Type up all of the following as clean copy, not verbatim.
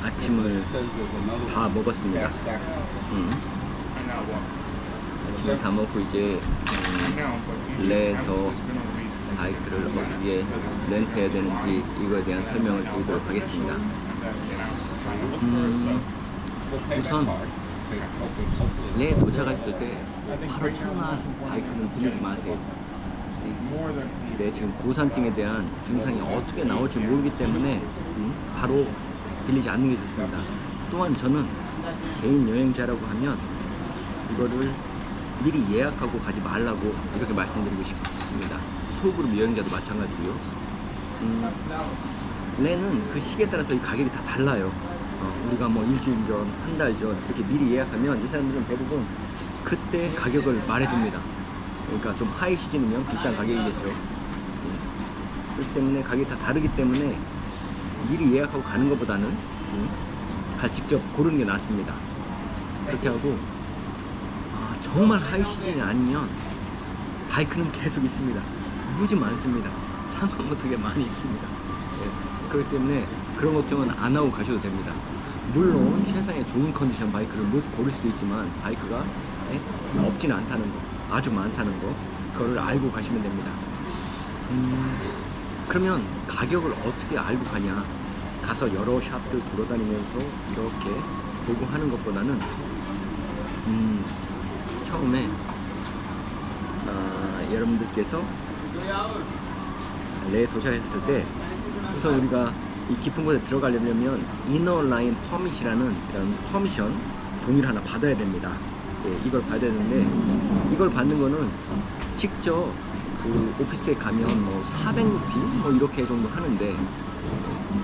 아침을 다 먹었습니다. 아침을 다 먹고 이제 레에서 바이크를 어떻게 렌트해야 되는지 이거에 대한 설명을 드리도록 하겠습니다. 우선 레에 도착했을 때 바로 차나 바이크는 빌리지 마세요. 네, 지금 고산증에 대한 증상이 어떻게 나올지 모르기 때문에 바로 빌리지 않는 게 좋습니다. 또한 저는 개인 여행자라고 하면 이거를 미리 예약하고 가지 말라고 이렇게 말씀드리고 싶습니다. 소그룹 여행자도 마찬가지고요. 레는 그 시기에 따라서 이 가격이 다 달라요. 우리가 뭐 일주일 전, 한 달 전 이렇게 미리 예약하면 이 사람들은 대부분 그때 가격을 말해줍니다. 그러니까 좀 하이 시즌이면 비싼 가격이겠죠. 그렇기 때문에 가격이 다 다르기 때문에 미리 예약하고 가는 것보다는 직접 고르는 게 낫습니다. 그렇게 하고 정말 하이 시즌이 아니면 바이크는 계속 있습니다. 무지 많습니다. 상관 못하게 많이 있습니다. 네. 그렇기 때문에 그런 걱정은 안 하고 가셔도 됩니다. 물론 최상의 좋은 컨디션 바이크를 못 고를 수도 있지만 바이크가 없지는 않다는 거, 아주 많다는 거, 그거를 알고 가시면 됩니다. 그러면 가격을 어떻게 알고 가냐? 가서 여러 샵들 돌아다니면서 이렇게 보고 하는 것보다는 처음에 여러분들께서 레에 도착했을 때 우선 우리가 이 깊은 곳에 들어가려면 이너 라인 퍼밋이라는 이런 퍼미션 종이를 하나 받아야 됩니다. 예, 이걸 받아야 되는데 이걸 받는 거는 직접 그 오피스에 가면 뭐 400루피 뭐 이렇게 정도 하는데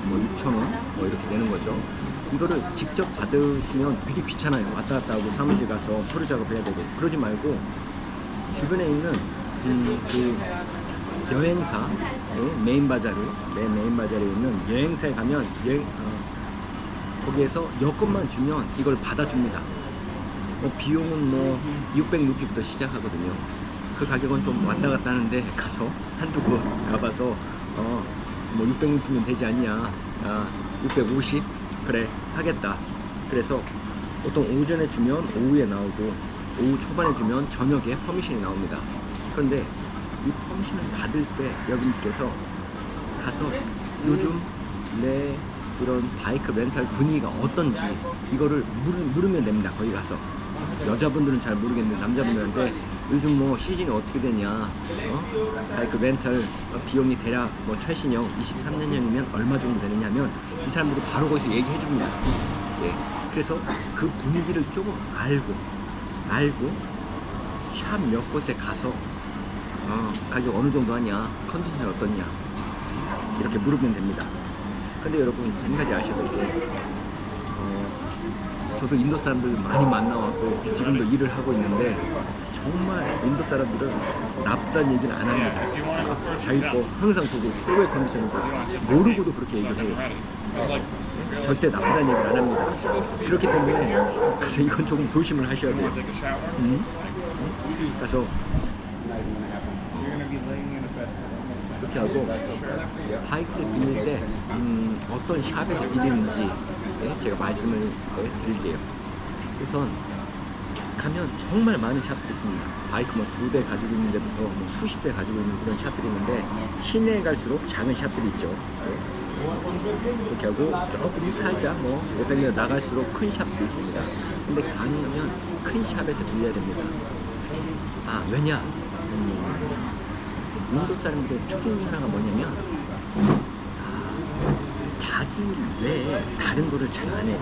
뭐 6,000원 뭐 이렇게 되는 거죠. 이거를 직접 받으시면 되게 귀찮아요. 왔다 갔다 하고 사무실 가서 서류 작업해야 되고. 그러지 말고 주변에 있는 그 여행사 메인 바자르 있는 여행사에 가면 거기에서 여권만 주면 이걸 받아줍니다. 비용은 뭐 600루피부터 시작하거든요. 그 가격은 좀 왔다 갔다 하는데 가서 한두 곳 가봐서 뭐 600루피면 되지 않냐, 650 그래 하겠다. 그래서 보통 오전에 주면 오후에 나오고 오후 초반에 주면 저녁에 퍼미션이 나옵니다. 그런데 이 퍼미션을 받을 때 여러분께서 가서 요즘 내 이런 바이크 렌탈 분위기가 어떤지 이거를 물으면 됩니다. 거기 가서 여자분들은 잘 모르겠는데 남자분들한테 요즘 뭐 시즌이 어떻게 되냐, 바이크 렌탈 비용이 대략 뭐 최신형 23년형이면 얼마 정도 되느냐면 이 사람들이 바로 거기서 얘기해 줍니다. 예, 그래서 그 분위기를 조금 알고 샵 몇 곳에 가서 가격 어느 정도 하냐, 컨디션이 어떻냐 이렇게 물으면 됩니다. 근데 여러분 한 가지 아셔야 될 게 저도 인도 사람들 많이 만나왔고 지금도 일을 하고 있는데 정말 인도 사람들은 나쁘다는 얘기는 안 합니다. 자기 거 항상 보고 최고의 컨디션이고 모르고도 그렇게 얘기를 해요. 절대 나쁘다는 얘기를 안 합니다. 그렇기 때문에 가서 이건 조금 조심을 하셔야 돼요. 가서 그렇게 하고 바이크를 빌릴 때 어떤 샵에서 빌리는지 제가 말씀을 드릴게요. 우선 가면 정말 많은 샵들이 있습니다. 바이크 뭐 2대 가지고 있는 데부터 뭐 수십 대 가지고 있는 그런 샵들이 있는데 시내에 갈수록 작은 샵들이 있죠. 그렇게 하고 조금 살짝 뭐 500m 나갈수록 큰 샵들이 있습니다. 근데 가능하면 큰 샵에서 빌려야 됩니다. 왜냐? 인도 사람들의 특징 중 하나가 뭐냐면 자기 외에 다른 거를 잘 안 해요.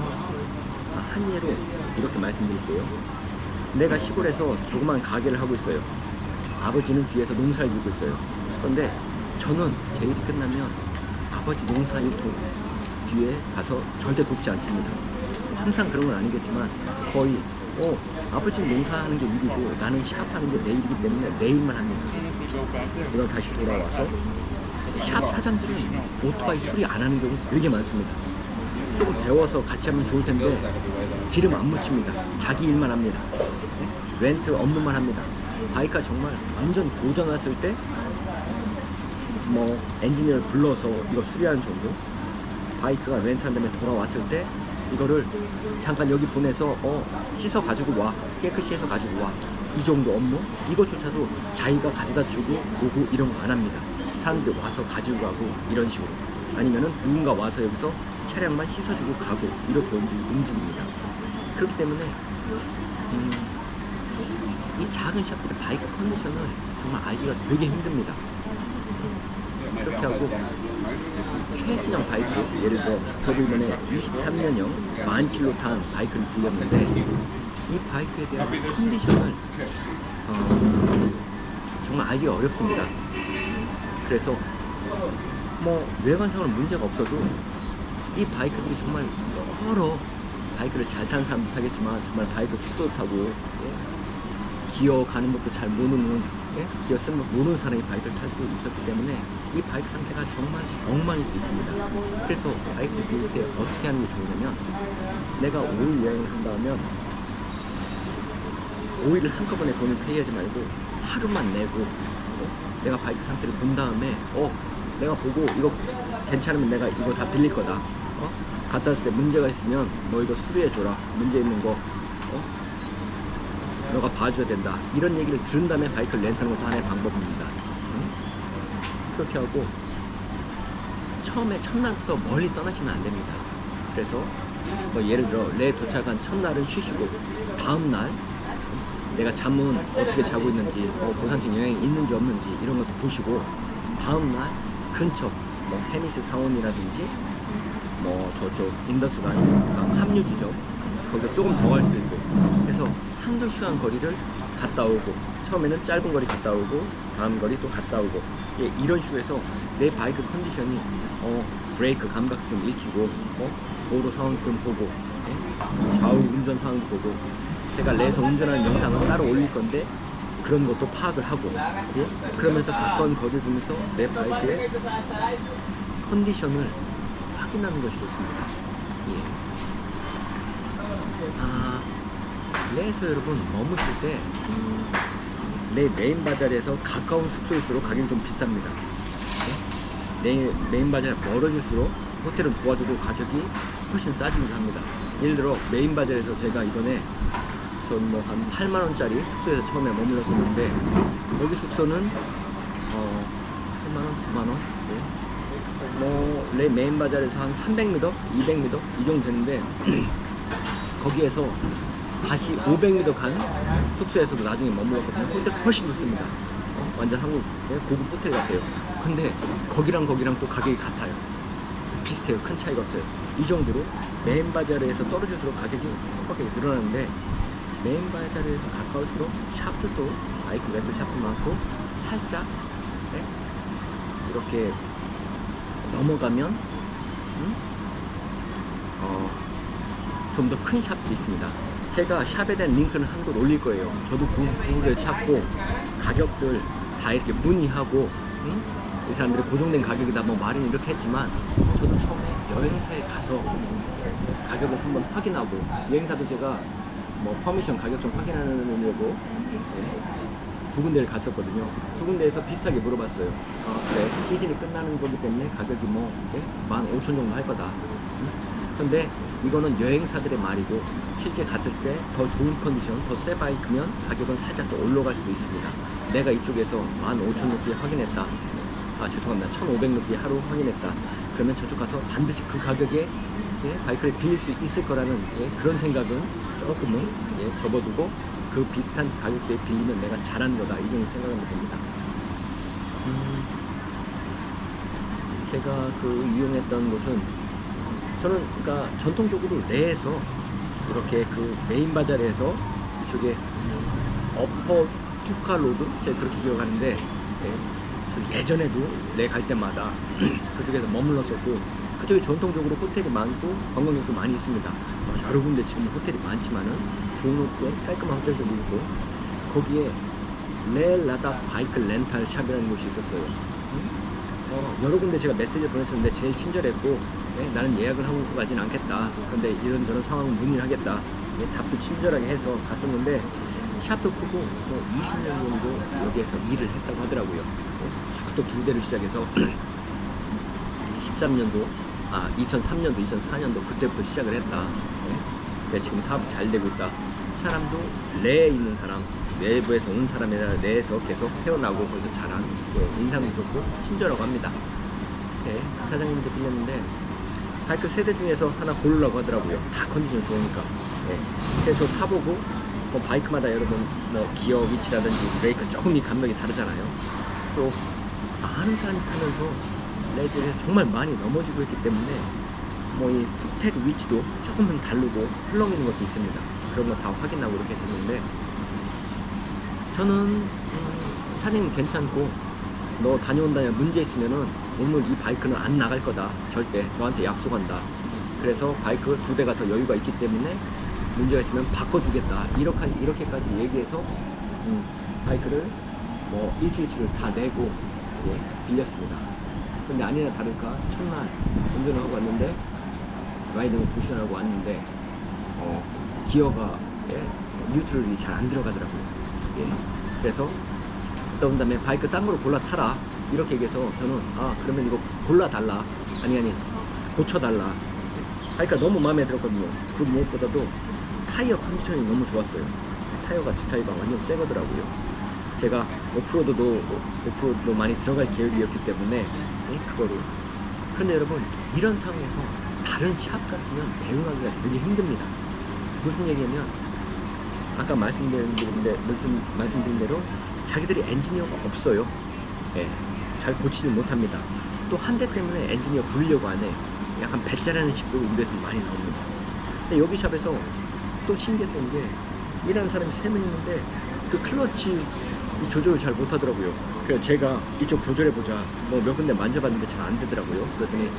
한 예로 이렇게 말씀드릴게요. 내가 시골에서 조그만 가게를 하고 있어요. 아버지는 뒤에서 농사를 짓고 있어요. 그런데 저는 제 일이 끝나면 아버지 농사일 뒤에 가서 절대 돕지 않습니다. 항상 그런 건 아니겠지만 거의 아버지 농사하는 게 일이고 나는 샵하는 게 내 일이기 때문에 내 일만 합니다. 이걸 다시 돌아와서 샵 사장들은 오토바이 수리 안 하는 경우 되게 많습니다. 조금 배워서 같이 하면 좋을 텐데 기름 안 묻힙니다. 자기 일만 합니다. 렌트 업무만 합니다. 바이크가 정말 완전 고장 났을 때 뭐 엔지니어를 불러서 이거 수리하는 정도. 바이크가 렌트한 다음에 돌아왔을 때 이거를 잠깐 여기 보내서 씻어 가지고 와, 깨끗이 해서 가지고 와, 이 정도 업무 이것조차도 자기가 가져다 주고 오고 이런 거 안 합니다. 사람들이 와서 가지고 가고 이런 식으로, 아니면은 누군가 와서 여기서 차량만 씻어주고 가고 이렇게 움직입니다. 그렇기 때문에 이 작은 샵들의 바이크 컨디션을 정말 알기가 되게 힘듭니다. 그렇게 하고 최신형 바이크, 예를 들어 저도 이번에 23년형 10,000km 탄 바이크를 빌렸는데 이 바이크에 대한 컨디션을 정말 알기가 어렵습니다. 그래서 뭐 외관상으로 문제가 없어도 이 바이크들이 정말 여러 바이크를 잘 타는 사람도 타겠지만 정말 바이크 축소도 타고 기어 가는 것도 잘 모르는, 기어 쓰는 거 모르는 사람이 바이크를 탈 수 있었기 때문에 이 바이크 상태가 정말 엉망일 수 있습니다. 그래서 바이크를 빌릴 때 어떻게 하는 게 좋으냐면, 내가 5일 여행을 한다면 5일을 한꺼번에 돈을 페이하지 말고 하루만 내고 내가 바이크 상태를 본 다음에 내가 보고 이거 괜찮으면 내가 이거 다 빌릴 거다, 갔다 왔을 때 문제가 있으면 너 이거 수리해줘라, 문제 있는 거 너가 봐줘야 된다, 이런 얘기를 들은 다음에 바이크를 렌트하는 것도 하나의 방법입니다. 그렇게 하고 처음에 첫날부터 멀리 떠나시면 안 됩니다. 그래서 뭐 예를 들어 내 도착한 첫날은 쉬시고 다음날 내가 잠은 어떻게 자고 있는지, 보상층 여행이 있는지 없는지 이런 것도 보시고, 다음날 근처 뭐 헤미스 사원이라든지 뭐 저쪽 인더스간 합류 지점 거기서 조금 더 갈 수 있고, 그래서 한두 시간 거리를 갔다 오고, 처음에는 짧은 거리 갔다 오고 다음 거리 또 갔다 오고, 이런 식으로 해서 내 바이크 컨디션이 브레이크 감각 좀 익히고 도로 상황 좀 보고, 좌우 운전 상황 보고, 제가 내에서 운전하는 영상은 따로 올릴 건데 그런 것도 파악을 하고, 그러면서 가까운 거리를 두면서 내 바이크의 컨디션을 확인하는 것이 좋습니다. 내에서 여러분 머무실 때 내 메인 바자리에서 가까운 숙소일수록 가격이 좀 비쌉니다. 내 메인 바자리 멀어질수록 호텔은 좋아져도 가격이 훨씬 싸지기도 합니다. 예를 들어 메인 바자리에서 제가 이번에 전 뭐 한 8만원짜리 숙소에서 처음에 머물렀었는데, 여기 숙소는 8만원, 9만원, 뭐 내 메인 바자리에서 한 300m, 200m 이 정도 되는데 거기에서 다시 500m 간 숙소에서도 나중에 머물렀거든요. 호텔 훨씬 좋습니다. 완전 한국 고급 호텔 같아요. 근데 거기랑 또 가격이 같아요. 비슷해요. 큰 차이가 없어요. 이 정도로 메인 바자리에서 떨어질수록 가격이 빡빡하게 늘어나는데, 메인 바자리에서 가까울수록 샵들도 바이크 렌트 샵도 많고, 살짝 이렇게 넘어가면 좀 더 큰 샵도 있습니다. 제가 샵에 대한 링크는 한 곳 올릴 거예요. 저도 구글을 찾고 가격들 다 이렇게 문의하고, 이 사람들이 고정된 가격이다 뭐 말은 이렇게 했지만, 저도 처음에 여행사에 가서 가격을 한번 확인하고, 여행사도 제가 뭐 퍼미션 가격 좀 확인하려고 두 군데를 갔었거든요. 두 군데에서 비슷하게 물어봤어요. 그래, 시즌이 끝나는 거기 때문에 가격이 뭐 15,000 정도 할 거다. 근데 이거는 여행사들의 말이고, 실제 갔을 때 더 좋은 컨디션, 더 새 바이크면 가격은 살짝 더 올라갈 수도 있습니다. 내가 이쪽에서 15,000루피 확인했다, 죄송합니다, 1,500루피 하루 확인했다, 그러면 저쪽 가서 반드시 그 가격에 바이크를 빌릴 수 있을 거라는 그런 생각은 조금은 접어두고, 그 비슷한 가격대에 빌리면 내가 잘한 거다, 이 정도 생각하면 됩니다. 제가 이용했던 곳은, 저는 그러니까 전통적으로 내에서 이렇게 그 메인 바자리에서 이쪽에 어퍼 투카 로드, 제가 그렇게 기억하는데, 저 예전에도 내 갈 때마다 그쪽에서 머물렀었고, 그쪽에 전통적으로 호텔이 많고 관광객도 많이 있습니다. 여러 군데 지금 호텔이 많지만은 좋은 호텔, 깔끔한 호텔도 있고, 거기에 레라다 바이크 렌탈 샵이라는 곳이 있었어요. 여러 군데 제가 메시지를 보냈었는데 제일 친절했고, 나는 예약을 하고 가진 않겠다, 근데 이런저런 상황을 문의를 하겠다, 답도 친절하게 해서 갔었는데, 샵도 크고 20년 정도 여기에서 일을 했다고 하더라고요. 숙소 2대를 시작해서 13년도 2003년도, 2004년도 그때부터 시작을 했다. 네, 지금 사업이 잘 되고 있다. 사람도 내에 있는 사람, 내부에서 온 사람이라 내에서 계속 태어나고 거기서 자란 인상도 좋고 친절하고 합니다. 네, 사장님도 빌렸는데 바이크 세대 중에서 하나 고르려고 하더라고요. 다 컨디션 좋으니까. 네, 그래서 타보고 바이크마다 여러분 기어 위치라든지 브레이크 조금 감각이 다르잖아요. 또 많은 사람이 타면서 레저에서 정말 많이 넘어지고 있기 때문에 이 풋팩 위치도 조금은 다르고 헐렁이는 것도 있습니다. 그런 거 다 확인하고 이렇게 했었는데 저는 사장님 괜찮고 너 다녀온다냐 문제 있으면은 오늘 이 바이크는 안 나갈 거다. 절대 너한테 약속한다. 그래서 바이크 2대가 더 여유가 있기 때문에 문제가 있으면 바꿔주겠다. 이렇게까지 얘기해서 바이크를 일주일치를 다 내고 빌렸습니다. 근데 아니나 다를까 첫날 운전을 하고 왔는데 라이딩을 2시간 하고 왔는데 기어가 뉴트럴이 잘 안 들어가더라고요. 그래서 온 다음에 바이크 딴 거로 골라 타라 이렇게 얘기해서 저는 그러면 이거 골라 달라 아니 고쳐 달라. 바이크가 너무 마음에 들었거든요. 그 무엇보다도 타이어 컨디션이 너무 좋았어요. 타이어가 뒷타이어가 완전 새 거더라고요. 제가 오프로드도 많이 들어갈 계획이었기 때문에 그거를. 근데 여러분 이런 상황에서 다른 샵 같으면 대응하기가 되게 힘듭니다. 무슨 얘기냐면 아까 말씀드린 대로 자기들이 엔지니어가 없어요. 잘 고치지 못합니다. 또 한 대 때문에 엔지니어 부르려고 안 해. 약간 배짜라는 식으로 우리에서 많이 나옵니다. 근데 여기 샵에서 또 신기했던 게 일하는 사람이 3명 있는데 그 클러치 조절을 잘 못하더라고요. 그래서 제가 이쪽 조절해보자 몇 군데 만져봤는데 잘 안 되더라고요. 그랬더니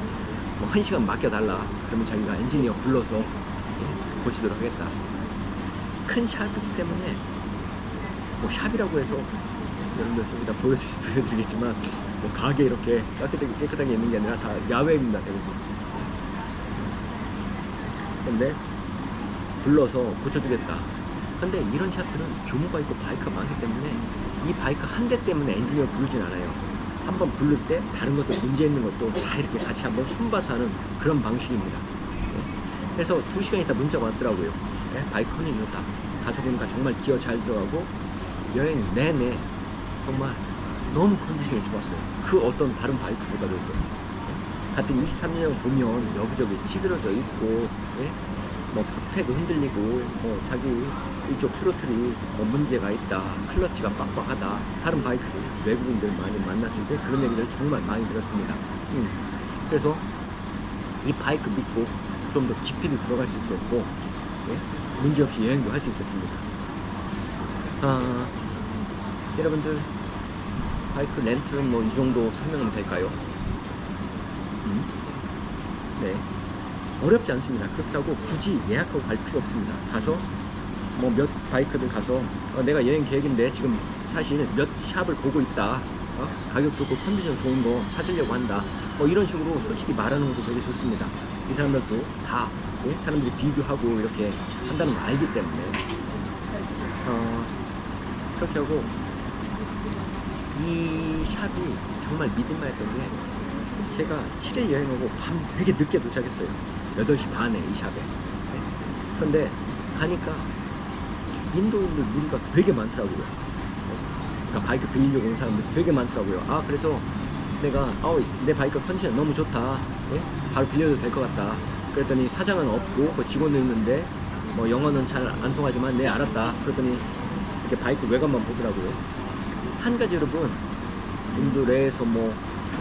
1시간 맡겨달라. 그러면 자기가 엔지니어 불러서 고치도록 하겠다. 큰 샵이기 때문에 샵이라고 해서 여러분들 좀 이따 보여드리겠지만 가게 이렇게 깨끗하게 있는 게 아니라 다 야외입니다. 대부분. 근데 불러서 고쳐주겠다. 근데 이런 샵들은 규모가 있고 바이크가 많기 때문에 이 바이크 한 대 때문에 엔지니어 부르진 않아요. 한번 부를 때 다른 것도 문제 있는 것도 다 이렇게 같이 한번 손봐서 하는 그런 방식입니다. 그래서 2시간 있다 문자가 왔더라고요. 바이크 컨디션 좋다. 가서 보니까 정말 기어 잘 들어가고 여행 내내 정말 너무 컨디션이 좋았어요. 그 어떤 다른 바이크보다도. 같은 23년을 보면 여기저기 찌그러져 있고 풋팩이 흔들리고 자기 이쪽 트로틀이 문제가 있다, 클러치가 빡빡하다, 다른 바이크 외국인들 많이 만났을 때 그런 얘기를 정말 많이 들었습니다. 그래서 이 바이크 믿고 좀 더 깊이도 들어갈 수 있었고 문제없이 여행도 할 수 있었습니다. 여러분들 바이크 렌트는 이 정도 설명하면 될까요? 네, 어렵지 않습니다. 그렇게 하고 굳이 예약하고 갈 필요 없습니다. 가서 몇 바이크들 가서 내가 여행 계획인데 지금 사실 몇 샵을 보고 있다, 가격 좋고 컨디션 좋은 거 찾으려고 한다, 이런 식으로 솔직히 말하는 것도 되게 좋습니다. 이 사람들도 다 사람들이 비교하고 이렇게 한다는 걸 알기 때문에 그렇게 하고 이 샵이 정말 믿을만했던 게 제가 7일 여행하고 밤 되게 늦게 도착했어요. 8시 반에 이 샵에. 그런데 가니까 인도인들 무리가 되게 많더라고요. 그러니까 바이크 빌리려고 온 사람들 되게 많더라고요. 그래서 내가 내 바이크 컨디션 너무 좋다, 바로 빌려도 될 것 같다. 그랬더니 사장은 없고 그 직원도 있는데 영어는 잘 안 통하지만 네 알았다. 그랬더니 이렇게 바이크 외관만 보더라고요. 한 가지 여러분, 인도 내에서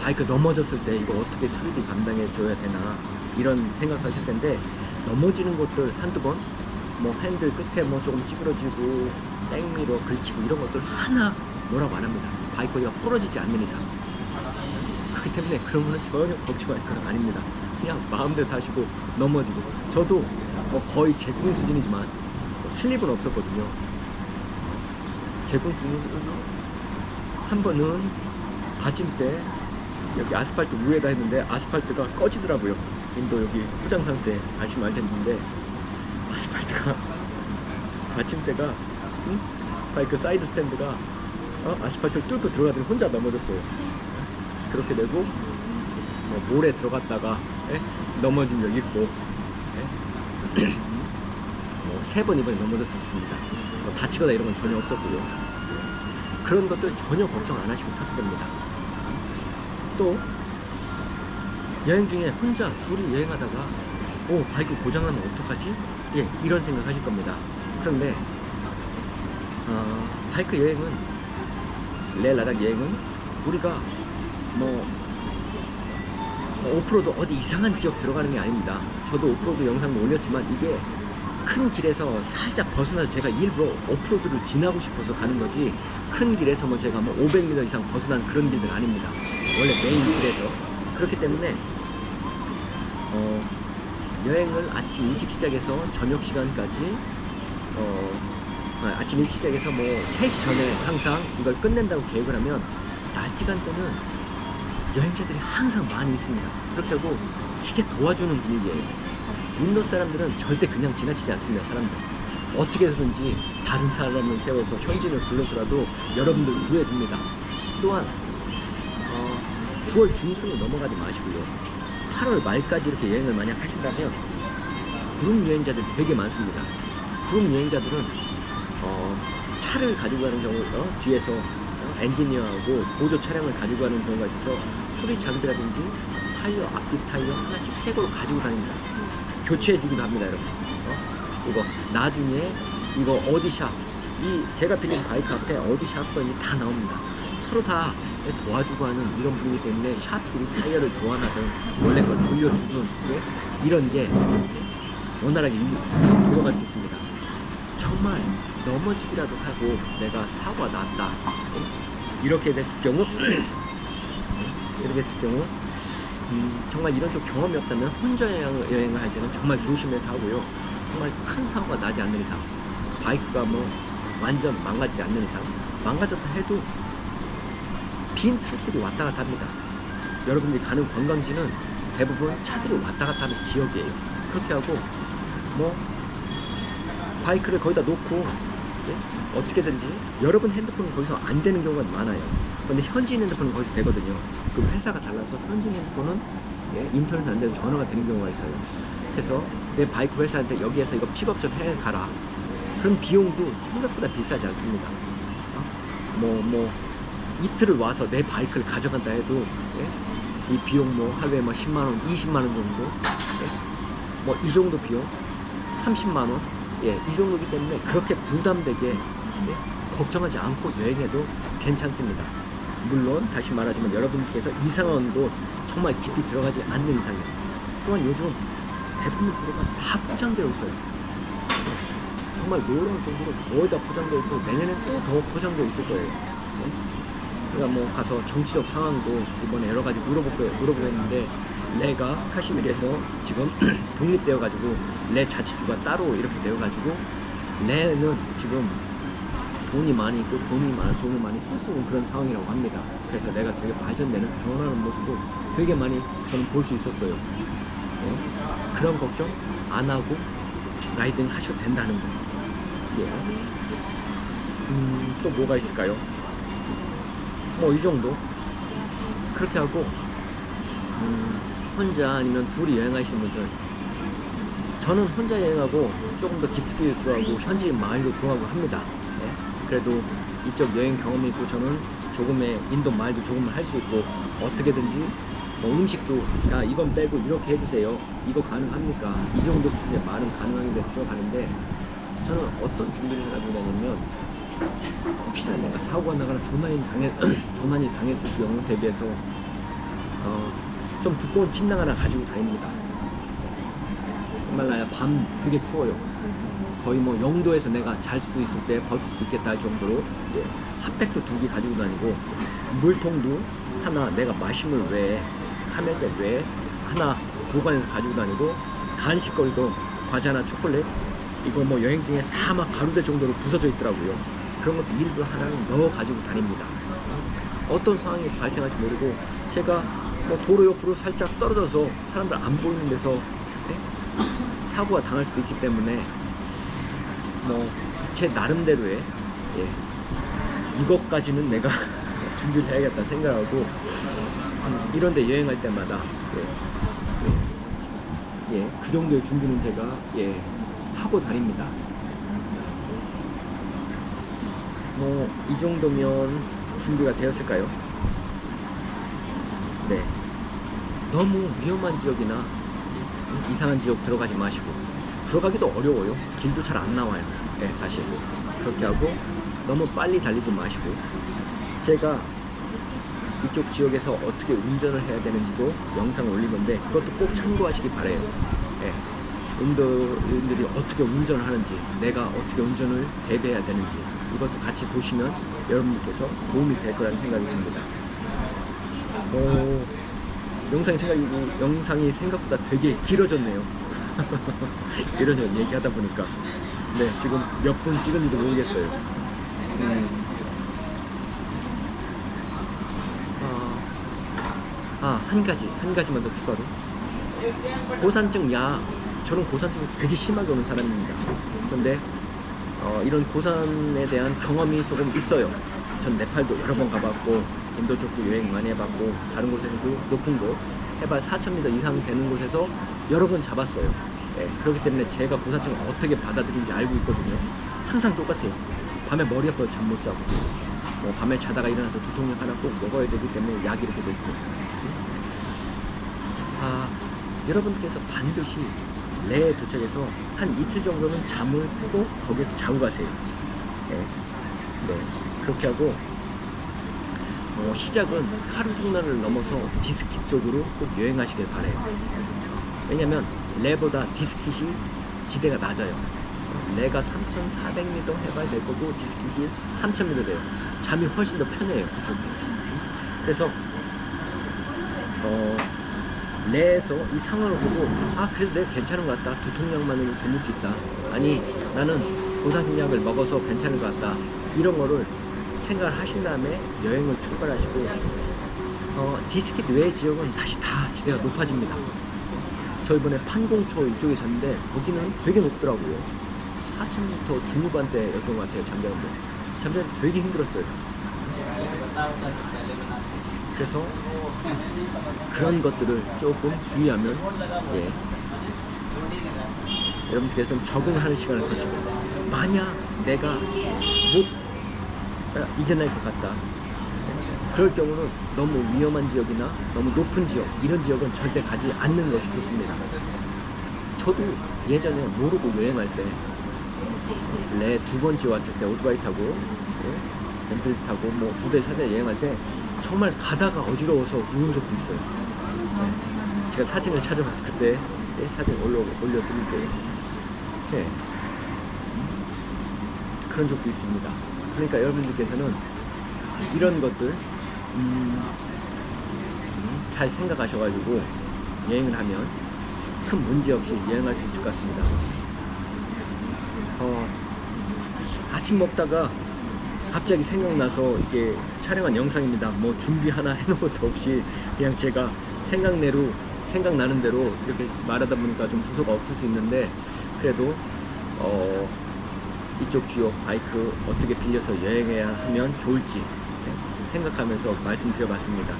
바이크 넘어졌을 때 이거 어떻게 수리비 감당해 줘야 되나 이런 생각하실 텐데, 넘어지는 것들 한두 번 핸들 끝에 조금 찌그러지고 백미러 긁히고 이런 것들 하나 뭐라고 안 합니다. 바이크가 부러지지 않는 이상. 그렇기 때문에 그런 거는 전혀 걱정할 건 아닙니다. 그냥 마음대로 타시고 넘어지고, 저도 거의 제공 수준이지만 슬립은 없었거든요. 제공 수준으로 한 번은 받침대 여기 아스팔트 위에다 했는데 아스팔트가 꺼지더라고요. 인도 여기 후장산 때 가시면 알 텐데 아스팔트가 받침대가 바이크 사이드 스탠드가 아스팔트를 뚫고 들어가더니 혼자 넘어졌어요. 그렇게 되고 모래 들어갔다가 예? 넘어진 적 있고, 예? 뭐 3번 이번에 넘어졌었습니다. 뭐 다치거나 이런 건 전혀 없었고요. 그런 것들 전혀 걱정 안 하시고 타도 됩니다. 또 여행 중에 혼자 둘이 여행하다가 바이크 고장나면 어떡하지? 예, 이런 생각 하실 겁니다. 그런데 바이크 여행은, 레 라닥 여행은 우리가 뭐 오프로드 어디 이상한 지역 들어가는 게 아닙니다. 저도 오프로드 영상도 올렸지만 이게 큰 길에서 살짝 벗어나서 제가 일부러 오프로드를 지나고 싶어서 가는 거지, 큰 길에서 뭐 제가 뭐 500m 이상 벗어난 그런 길은 아닙니다. 원래 메인 길에서. 그렇기 때문에 여행을 아침 일찍 시작해서 저녁 시간까지 아침 일찍 시작해서 뭐 3시 전에 항상 이걸 끝낸다고 계획을 하면 낮 시간대는 여행자들이 항상 많이 있습니다. 그렇게 하고 되게 도와주는 분위기예요. 인도 사람들은 절대 그냥 지나치지 않습니다. 사람들 어떻게 해서든지 다른 사람을 세워서 현지인을 불러서라도 여러분들 구해줍니다. 또한 9월 중순으로 넘어가지 마시고요. 8월 말까지 이렇게 여행을 만약 하신다면 그룹 여행자들이 되게 많습니다. 그룹 여행자들은 차를 가지고 가는 경우, 뒤에서 엔지니어하고 보조 차량을 가지고 가는 경우가 있어서 수리 장비라든지 타이어, 앞뒤 타이어 하나씩 새 거로 가지고 다닙니다. 교체해주기도 합니다, 여러분. 이거 나중에 이거 어디샵, 제가 빌린 바이크 앞에 어디샵 거니 다 나옵니다. 서로 다 도와주고 하는 이런 분이기 때문에 샵들이 타이어를 교환하든 원래 걸 돌려주든 이런 게 원활하게 돌아갈 수 있습니다. 정말 넘어지기라도 하고 내가 사고가 났다, 이렇게 됐을 경우 정말 이런 쪽 경험이 없다면 혼자 여행을 할 때는 정말 조심해서 하고요. 정말 큰 사고가 나지 않는 이상, 바이크가 뭐 완전 망가지지 않는 이상, 망가졌다 해도 빈 트럭들이 왔다 갔다 합니다. 여러분들이 가는 관광지는 대부분 차들이 왔다 갔다 하는 지역이에요. 그렇게 하고 뭐 바이크를 거기다 놓고 어떻게든지 여러분 핸드폰은 거기서 안 되는 경우가 많아요. 근데 현지인 핸드폰은 거기서 되거든요. 그 회사가 달라서 현지인 핸드폰은 인터넷 안 되고 전화가 되는 경우가 있어요. 그래서 내 바이크 회사한테 여기에서 이거 픽업 좀 해가라. 그럼 비용도 생각보다 비싸지 않습니다. 이틀을 와서 내 바이크를 가져간다 해도 이 비용 뭐 하루에 뭐 10만원, 20만원 정도, 뭐 이 정도 비용, 30만원, 이 정도이기 때문에 그렇게 부담되게 걱정하지 않고 여행해도 괜찮습니다. 물론 다시 말하지만 여러분께서 이상한 곳 정말 깊이 들어가지 않는 이상이요. 또한 요즘 대부분 도로가 다 포장되어 있어요. 정말 놀라운 정도로 거의 다 포장되어 있고 내년엔 또 더 포장되어 있을 거예요. 그러니까 뭐 가서 정치적 상황도 이번에 여러 가지 물어보겠는데, 레가 카시미르에서 지금 독립되어가지고 레 자치주가 따로 이렇게 되어가지고 레는 지금 돈이 많이 있고 돈을 많이 쓸 수 있는 그런 상황이라고 합니다. 그래서 내가 되게 발전되는, 변화하는 모습도 되게 많이 저는 볼 수 있었어요. 그런 걱정 안 하고 라이딩 하셔도 된다는 거. 또 뭐가 있을까요? 뭐 이 정도. 그렇게 하고 혼자 아니면 둘이 여행하시는 분들, 저는 혼자 여행하고 조금 더 깊숙이 들어가고 현지인 마을로 들어가고 합니다. 그래도 이쪽 여행 경험이 있고 저는 조금의 인도 말도 조금 할 수 있고, 어떻게든지 뭐 음식도 야 이건 빼고 이렇게 해주세요, 이거 가능합니까, 이 정도 수준의 말은 가능한데 들어가는데, 저는 어떤 준비를 하고 다니냐면, 혹시나 내가 사고가 나거나 조난이 당했을 경우 대비해서 좀 두꺼운 침낭 하나 가지고 다닙니다. 정말 밤 되게 추워요. 거의 뭐 0도에서 내가 잘 수도 있을 때 버틸 수 있겠다 할 정도로 핫팩도 2개 가지고 다니고, 물통도 하나 내가 마시물 외에 카멜백 외에 하나 보관해서 가지고 다니고, 간식거리도 과자나 초콜릿, 이거 뭐 여행 중에 다 막 가루될 정도로 부서져 있더라고요. 그런 것도 일부러 하나는 넣어 가지고 다닙니다. 어떤 상황이 발생할지 모르고, 제가 뭐 도로 옆으로 살짝 떨어져서 사람들 안 보이는 데서 사고가 당할 수도 있기 때문에 뭐 제 나름대로의 이것까지는 내가 준비를 해야겠다 생각하고, 이런데 여행할 때마다 예, 그 정도의 준비는 제가 예, 하고 다닙니다. 뭐 이 정도면 준비가 되었을까요? 네. 너무 위험한 지역이나 이상한 지역 들어가지 마시고, 들어가기도 어려워요. 길도 잘 안 나와요. 예, 사실 그렇게 하고 너무 빨리 달리지 마시고, 제가 이쪽 지역에서 어떻게 운전을 해야 되는지도 영상을 올릴 건데 그것도 꼭 참고하시기 바래요. 예. 인도인들이 어떻게 운전을 하는지, 내가 어떻게 운전을 대비해야 되는지, 이것도 같이 보시면 여러분께서 도움이 될 거라는 생각이 듭니다. 영상이 생각보다 되게 길어졌네요. 이런 얘기하다 보니까 네, 지금 몇 분 찍은지도 모르겠어요. 한 가지만 더 추가로, 고산증 저는 고산증이 되게 심하게 오는 사람입니다. 그런데 이런 고산에 대한 경험이 조금 있어요. 전 네팔도 여러 번 가봤고, 인도 쪽도 여행 많이 해봤고, 다른 곳에서도 높은 곳 해발 4,000m 이상 되는 곳에서 여러 번 잡았어요. 예, 그렇기 때문에 제가 고산증을 어떻게 받아들이는지 알고 있거든요. 항상 똑같아요. 밤에 머리 아파서 잠 못 자고, 밤에 자다가 일어나서 두통약 하나 꼭 먹어야 되기 때문에 약이 이렇게 되고. 여러분께서 반드시 레에 도착해서 한 이틀 정도는 잠을 꼭 거기서 자고 가세요. 네. 그렇게 하고 시작은 카르중나를 넘어서 디스키 쪽으로 꼭 여행하시길 바래요. 왜냐면 레보다 디스킷이 지대가 낮아요. 레가 3,400m 해발 될 거고 디스킷이 3,000m 돼요. 잠이 훨씬 더 편해요, 그쪽이. 그래서 레에서 이 상황을 보고 그래도 내가 괜찮은 것 같다, 두통약만으로 견딜 수 있다, 아니 나는 고산약을 먹어서 괜찮은 것 같다, 이런 거를 생각을 하신 다음에 여행을 출발하시고, 디스킷 외 지역은 다시 다 지대가 높아집니다. 저 이번에 판공초 이쪽에 잤는데 거기는 되게 높더라고요. 4,000m 중후반대였던 것 같아요. 잠자는데 되게 힘들었어요. 그래서 그런 것들을 조금 주의하면 여러분들께서 좀 적응하는 시간을 가지고, 만약 내가 못 이겨낼 것 같다, 그럴 경우는 너무 위험한 지역이나 너무 높은 지역, 이런 지역은 절대 가지 않는 것이 좋습니다. 저도 예전에 모르고 여행할 때, 레 2번째 왔을 때 오토바이 타고 램필 타고 뭐 2대 3대 여행할 때 정말 가다가 어지러워서 누운 적도 있어요. 제가 사진을 찾아봐서 그때 사진 올려드릴게요. 그런 적도 있습니다. 그러니까 여러분들께서는 이런 것들 잘 생각하셔가지고 여행을 하면 큰 문제 없이 여행할 수 있을 것 같습니다. 아침 먹다가 갑자기 생각나서 이게 촬영한 영상입니다. 뭐 준비 하나 해놓은 것도 없이 그냥 제가 생각나는 대로 이렇게 말하다 보니까 좀 주소가 없을 수 있는데, 그래도 이쪽 지역 바이크 어떻게 빌려서 여행해야 하면 좋을지 생각하면서 말씀드려봤습니다.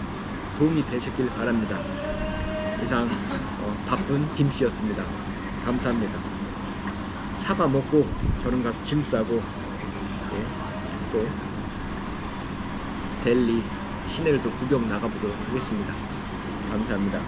도움이 되셨길 바랍니다. 이상 바쁜 김씨였습니다. 감사합니다. 사과 먹고 저는 가서 짐 싸고 또 델리 시내를 또 구경 나가보도록 하겠습니다. 감사합니다.